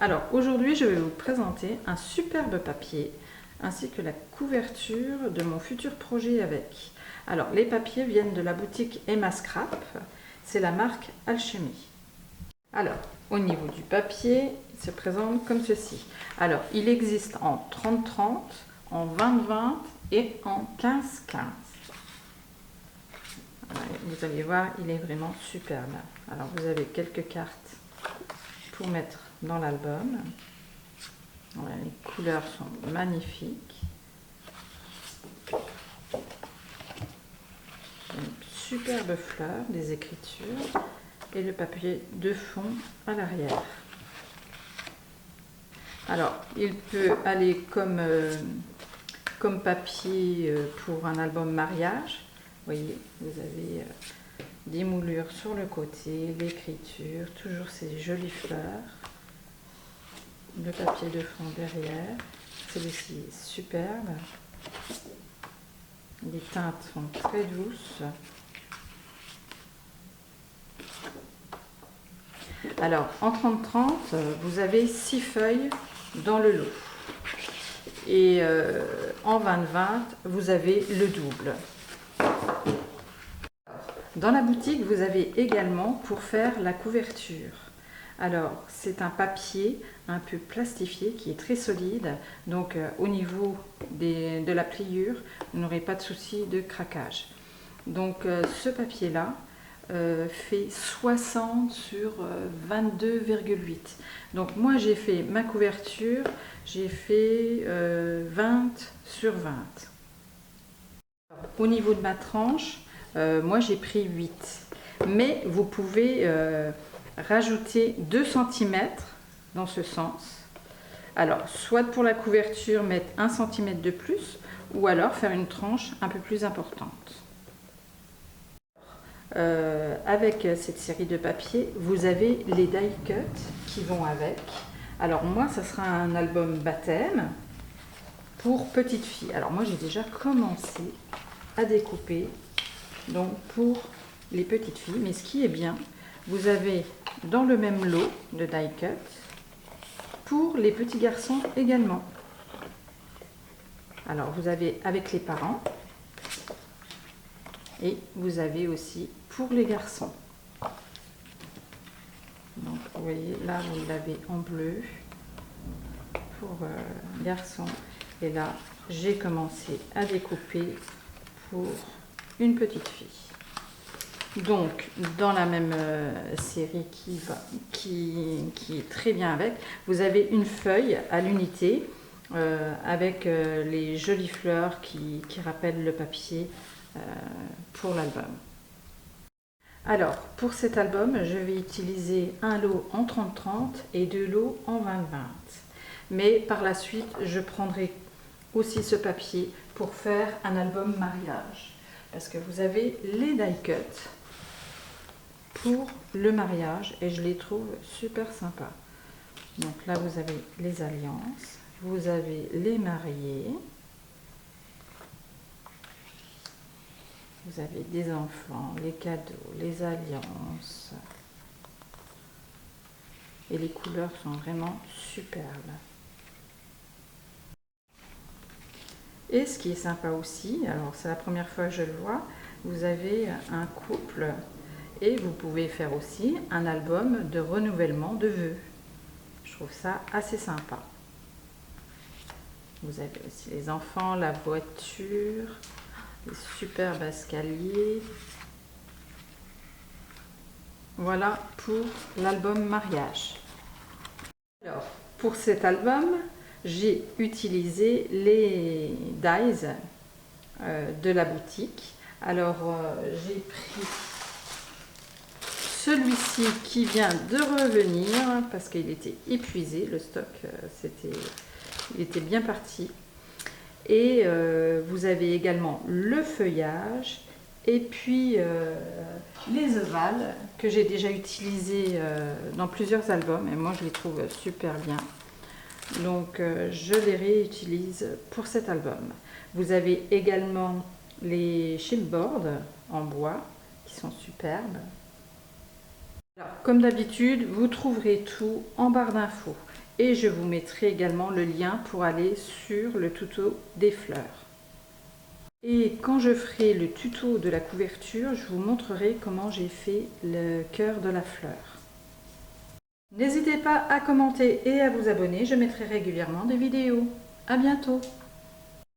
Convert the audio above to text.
Alors aujourd'hui je vais vous présenter un superbe papier ainsi que la couverture de mon futur projet avec. Alors les papiers viennent de la boutique Emma Scrap, c'est la marque Alchemy. Alors au niveau du papier, il se présente comme ceci. Alors il existe en 30-30, en 20-20 et en 15-15. Vous allez voir, il est vraiment superbe. Alors vous avez quelques cartes pour mettre dans l'album. Voilà, les couleurs sont magnifiques. Une superbe fleur, des écritures et le papier de fond à l'arrière. Alors, il peut aller comme papier pour un album mariage. Vous voyez, vous avez des moulures sur le côté, l'écriture, toujours ces jolies fleurs. Le papier de fond derrière, celui-ci est superbe. Les teintes sont très douces. Alors, en 30-30, vous avez 6 feuilles dans le lot. Et en 20-20, vous avez le double. Dans la boutique, vous avez également pour faire la couverture. Alors, c'est un papier un peu plastifié qui est très solide. Donc, au niveau de la pliure, vous n'aurez pas de souci de craquage. Donc, ce papier-là fait 60 sur 22,8. Donc, moi, j'ai fait ma couverture, j'ai fait 20 sur 20. Au niveau de ma tranche, moi, j'ai pris 8. Mais vous pouvez rajouter 2 cm dans ce sens. Alors, soit pour la couverture, mettre 1 cm de plus, ou alors faire une tranche un peu plus importante. Avec cette série de papiers, vous avez les die cuts qui vont avec. Alors moi, ça sera un album baptême pour petite fille. Alors moi, j'ai déjà commencé à découper donc pour les petites filles. Mais ce qui est bien, vous avez dans le même lot de die cut pour les petits garçons également. Alors vous avez avec les parents et vous avez aussi pour les garçons. Donc vous voyez là, vous l'avez en bleu pour garçons, et là j'ai commencé à découper pour une petite fille. Donc dans la même série qui est très bien avec, vous avez une feuille à l'unité avec les jolies fleurs qui rappellent le papier pour l'album. Alors pour cet album, je vais utiliser un lot en 30-30 et 2 lots en 20-20. Mais par la suite, je prendrai aussi ce papier pour faire un album mariage. Parce que vous avez les die cuts pour le mariage et je les trouve super sympas. Donc là, vous avez les alliances, vous avez les mariés, vous avez des enfants, les cadeaux, les alliances. Et les couleurs sont vraiment superbes. Et ce qui est sympa aussi, alors c'est la première fois que je le vois, vous avez un couple et vous pouvez faire aussi un album de renouvellement de vœux. Je trouve ça assez sympa. Vous avez aussi les enfants, la voiture, les superbes escaliers. Voilà pour l'album mariage. Alors, pour cet album, j'ai utilisé les dies de la boutique. Alors, j'ai pris celui-ci qui vient de revenir parce qu'il était épuisé, le stock il était bien parti. Et vous avez également le feuillage et puis les ovales que j'ai déjà utilisés dans plusieurs albums et moi je les trouve super bien. Donc je les réutilise pour cet album. Vous avez également les chipboards en bois qui sont superbes. Alors, comme d'habitude, vous trouverez tout en barre d'infos. et je vous mettrai également le lien pour aller sur le tuto des fleurs. Et quand je ferai le tuto de la couverture, je vous montrerai comment j'ai fait le cœur de la fleur. N'hésitez pas à commenter et à vous abonner, je mettrai régulièrement des vidéos. À bientôt!